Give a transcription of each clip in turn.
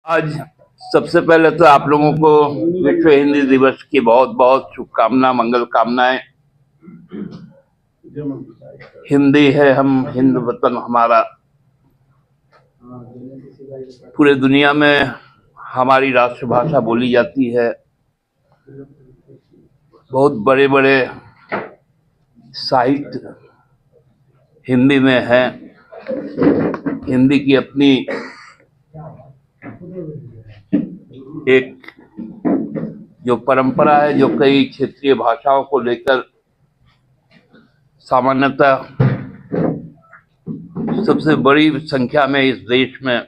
आज सबसे पहले तो आप लोगों को विश्व हिंदी दिवस की बहुत बहुत शुभकामना, मंगल कामनाएं। हिंदी है हम, हिंद वतन हमारा। पूरे दुनिया में हमारी राष्ट्रभाषा बोली जाती है। बहुत बड़े बड़े साहित्य हिंदी में है। हिंदी की अपनी एक जो परंपरा है, जो कई क्षेत्रीय भाषाओं को लेकर सामान्यतः सबसे बड़ी संख्या में इस देश में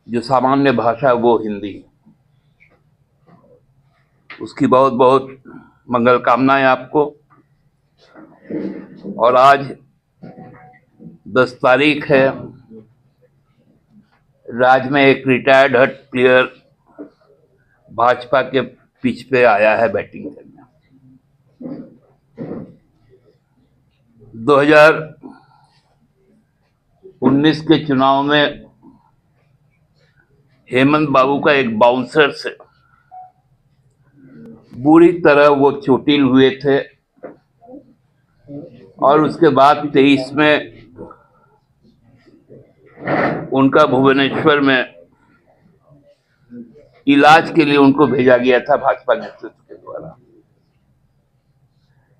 जो सामान्य भाषा है वो हिंदी। उसकी बहुत बहुत मंगल कामनाएं आपको। और आज 10 तारीख है। राज्य में एक रिटायर्ड हट प्लेयर भाजपा के पिच पे आया है बैटिंग करने। 2019 के चुनाव में हेमंत बाबू का एक बाउंसर से बुरी तरह वो चोटिल हुए थे और उसके बाद 23 में उनका भुवनेश्वर में इलाज के लिए उनको भेजा गया था भाजपा नेतृत्व के द्वारा।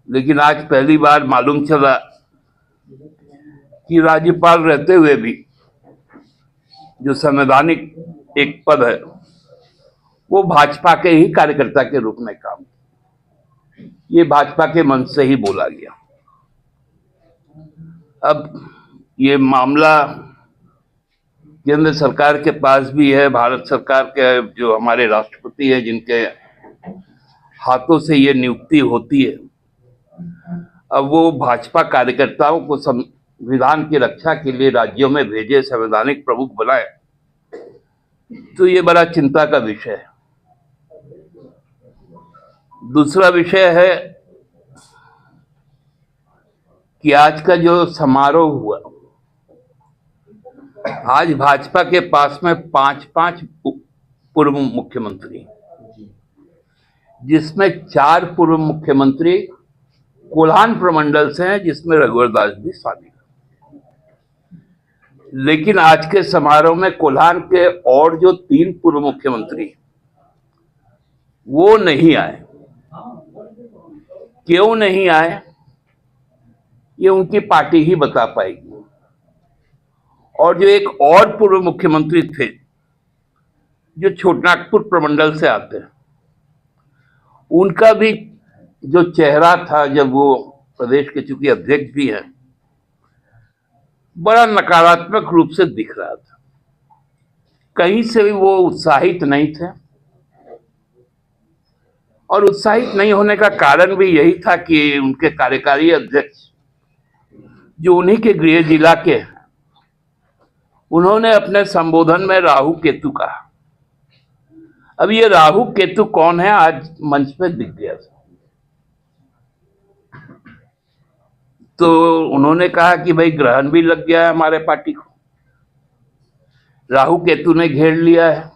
लेकिन आज पहली बार मालूम चला कि राज्यपाल रहते हुए भी जो संवैधानिक एक पद है वो भाजपा के ही कार्यकर्ता के रूप में काम, ये भाजपा के मन से ही बोला गया। अब ये मामला केंद्र सरकार के पास भी है, भारत सरकार के जो हमारे राष्ट्रपति है जिनके हाथों से ये नियुक्ति होती है, अब वो भाजपा कार्यकर्ताओं को संविधान की रक्षा के लिए राज्यों में भेजे, संवैधानिक प्रमुख बनाए, तो ये बड़ा चिंता का विषय है। दूसरा विषय है कि आज का जो समारोह हुआ, आज भाजपा के पास में 5 पूर्व मुख्यमंत्री, जिसमें 4 पूर्व मुख्यमंत्री कोल्हान प्रमंडल से हैं, जिसमें रघुवर दास भी शामिल है। लेकिन आज के समारोह में कोल्हान के और जो 3 पूर्व मुख्यमंत्री वो नहीं आए। क्यों नहीं आए, ये उनकी पार्टी ही बता पाएगी। और जो एक और पूर्व मुख्यमंत्री थे जो छोटनागपुर प्रमंडल से आते हैं, उनका भी जो चेहरा था जब वो प्रदेश के चूंकि अध्यक्ष भी हैं, बड़ा नकारात्मक रूप से दिख रहा था। कहीं से भी वो उत्साहित नहीं थे। और उत्साहित नहीं होने का कारण भी यही था कि उनके कार्यकारी अध्यक्ष जो उन्हीं के गृह जिला के हैं, उन्होंने अपने संबोधन में राहु केतु कहा। अब ये राहु केतु कौन है, आज मंच पे दिख गया था। तो उन्होंने कहा कि भाई ग्रहण भी लग गया है हमारे पार्टी को, राहु केतु ने घेर लिया है।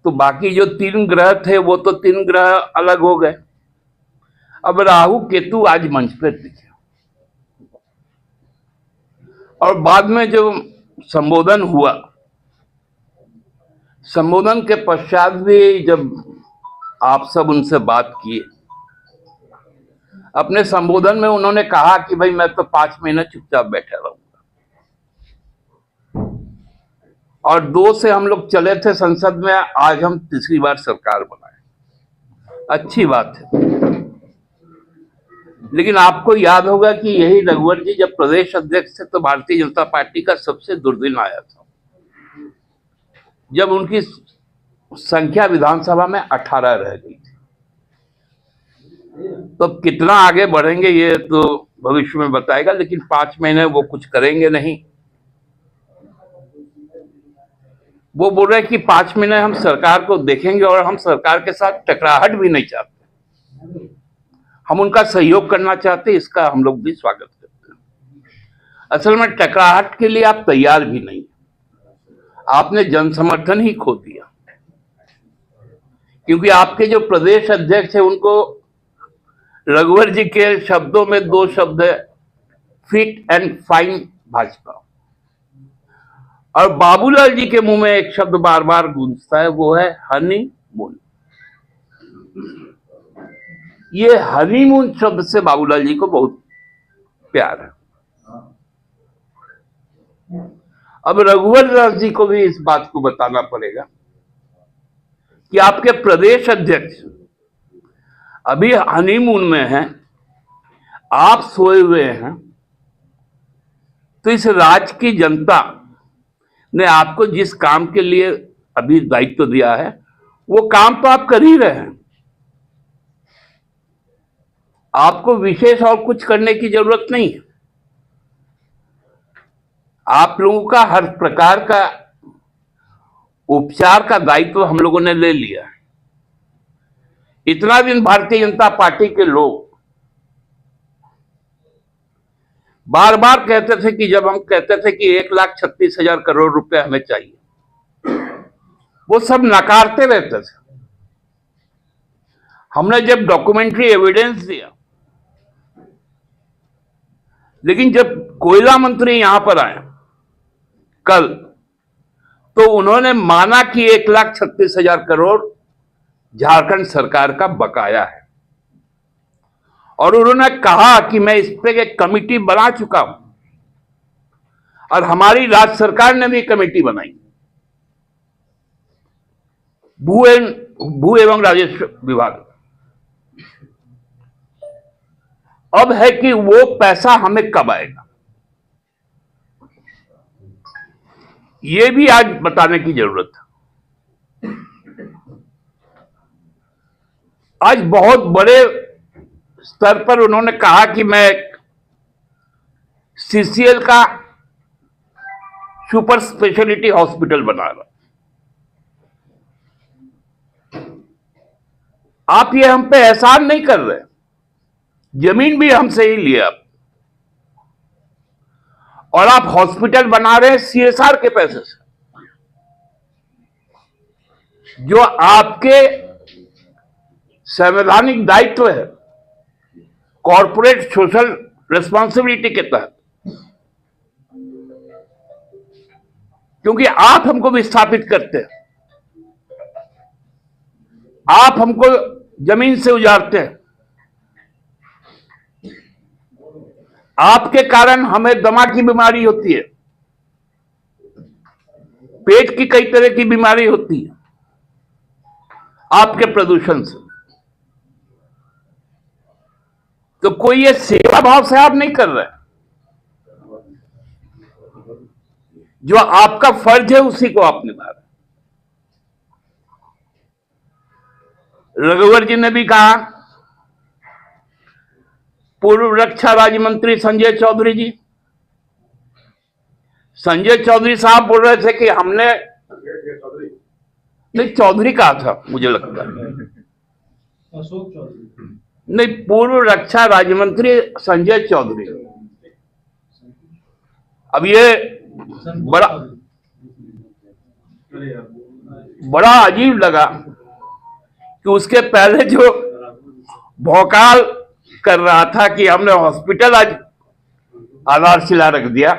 तो बाकी जो 3 ग्रह थे वो तो 3 ग्रह अलग हो गए। अब राहु केतु आज मंच पे दिखे। और बाद में जो संबोधन हुआ, संबोधन के पश्चात भी जब आप सब उनसे बात किए, अपने संबोधन में उन्होंने कहा कि भाई मैं तो 5 महीने चुपचाप बैठा रहूंगा। और 2 से हम लोग चले थे संसद में, आज हम तीसरी बार सरकार बनाए, अच्छी बात है। लेकिन आपको याद होगा कि यही रघुवर जी जब प्रदेश अध्यक्ष थे तो भारतीय जनता पार्टी का सबसे दुर्दिन आया था, जब उनकी संख्या विधानसभा में 18 रह गई थी। तो कितना आगे बढ़ेंगे ये तो भविष्य में बताएगा, लेकिन 5 महीने वो कुछ करेंगे नहीं। वो बोल रहे कि 5 महीने हम सरकार को देखेंगे और हम सरकार के साथ टकराहट भी नहीं चाहते, हम उनका सहयोग करना चाहते, इसका हम लोग भी स्वागत करते हैं। असल में टकराहट के लिए आप तैयार भी नहीं। आपने जन समर्थन ही खो दिया, क्योंकि आपके जो प्रदेश अध्यक्ष है उनको रघुवर जी के शब्दों में दो शब्द है, फिट एंड फाइन भाजपा, और बाबूलाल जी के मुंह में एक शब्द बार बार गूंजता है, वो है हनीमून। ये हनीमून शब्द से बाबूलाल जी को बहुत प्यार है। अब रघुवर दास जी को भी इस बात को बताना पड़ेगा कि आपके प्रदेश अध्यक्ष अभी हनीमून में हैं, आप सोए हुए हैं, तो इस राज्य की जनता ने आपको जिस काम के लिए अभी दायित्व दिया है वो काम तो आप कर ही रहे हैं। आपको विशेष और कुछ करने की जरूरत नहीं है। आप लोगों का हर प्रकार का उपचार का दायित्व हम लोगों ने ले लिया। इतना दिन भारतीय जनता पार्टी के लोग बार बार कहते थे कि जब हम कहते थे कि 1,36,000 करोड़ रुपए हमें चाहिए, वो सब नकारते रहते थे। हमने जब डॉक्यूमेंट्री एविडेंस दिया, लेकिन जब कोयला मंत्री यहां पर आए कल, तो उन्होंने माना कि 1,36,000 करोड़ झारखंड सरकार का बकाया है, और उन्होंने कहा कि मैं इस पे एक कमेटी बना चुका हूं, और हमारी राज्य सरकार ने भी कमेटी बनाई, भू एवं राजस्व विभाग। अब है कि वो पैसा हमें कब आएगा, ये भी आज बताने की जरूरत है। आज बहुत बड़े स्तर पर उन्होंने कहा कि मैं सीसीएल का सुपर स्पेशलिटी हॉस्पिटल बना रहा। आप ये हम पे एहसान नहीं कर रहे, जमीन भी हमसे ही लिया आप, और आप हॉस्पिटल बना रहे हैं सीएसआर के पैसे से, जो आपके संवैधानिक दायित्व है कॉर्पोरेट सोशल रिस्पॉन्सिबिलिटी के तहत, क्योंकि आप हमको विस्थापित करते हैं, आप हमको जमीन से उजाड़ते हैं, आपके कारण हमें दमा की बीमारी होती है, पेट की कई तरह की बीमारी होती है आपके प्रदूषण से। तो कोई ये सेवा भाव से आप नहीं कर रहे, जो आपका फर्ज है उसी को आप निभा रहे। रघुवर जी ने भी कहा, पूर्व रक्षा राज्य मंत्री संजय चौधरी साहब बोल रहे थे कि हमने, नहीं चौधरी कहा था मुझे लगता है, अशोक चौधरी नहीं, पूर्व रक्षा राज्य मंत्री संजय चौधरी। अब ये बड़ा अजीब लगा कि उसके पहले जो भौकाल कर रहा था कि हमने हॉस्पिटल आज आधारशिला रख दिया,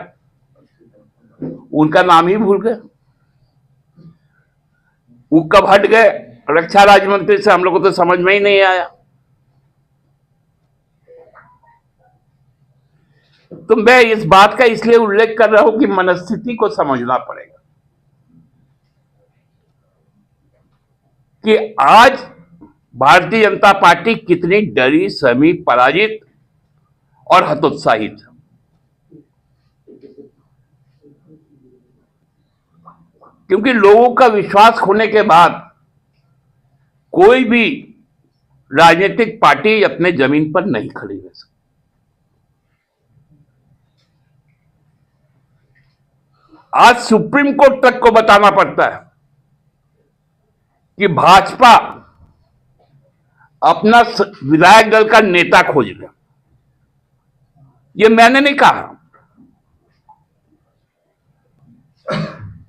उनका नाम ही भूल गए। वो कब हट गए रक्षा राज्य मंत्री से, हम लोग को तो समझ में ही नहीं आया। तो मैं इस बात का इसलिए उल्लेख कर रहा हूं कि मनस्थिति को समझना पड़ेगा कि आज भारतीय जनता पार्टी कितनी डरी, सहमी, पराजित और हतोत्साहित है। क्योंकि लोगों का विश्वास खोने के बाद कोई भी राजनीतिक पार्टी अपने जमीन पर नहीं खड़ी रह सकती। आज सुप्रीम कोर्ट तक को बताना पड़ता है कि भाजपा अपना विधायक दल का नेता खोज ले। ये मैंने नहीं कहा,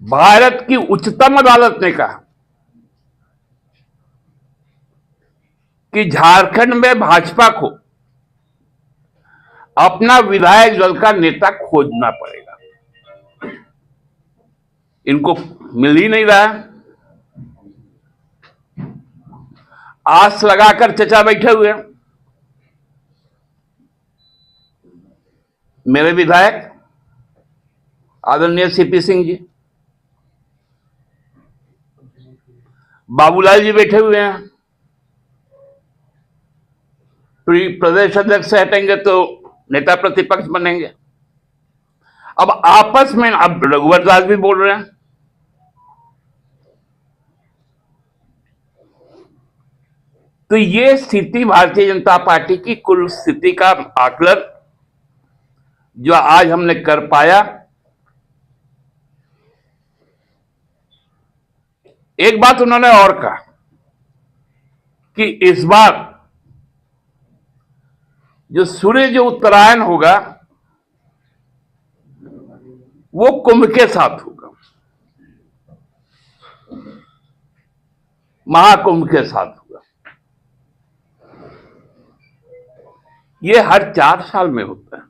भारत की उच्चतम अदालत ने कहा कि झारखंड में भाजपा को अपना विधायक दल का नेता खोजना पड़ेगा, इनको मिल ही नहीं रहा। आस लगाकर चचा बैठे हुए हैं। मेरे विधायक आदरणीय सीपी सिंह जी, बाबूलाल जी बैठे हुए हैं। प्रदेश अध्यक्ष से हटेंगे तो नेता प्रतिपक्ष बनेंगे। अब आपस में अब रघुवर दास भी बोल रहे हैं। तो ये स्थिति भारतीय जनता पार्टी की कुल स्थिति का आकलन जो आज हमने कर पाया। एक बात उन्होंने और कहा कि इस बार जो सूर्य जो उत्तरायण होगा वो कुंभ के साथ होगा, महाकुंभ के साथ होगा। ये हर 4 साल में होता है।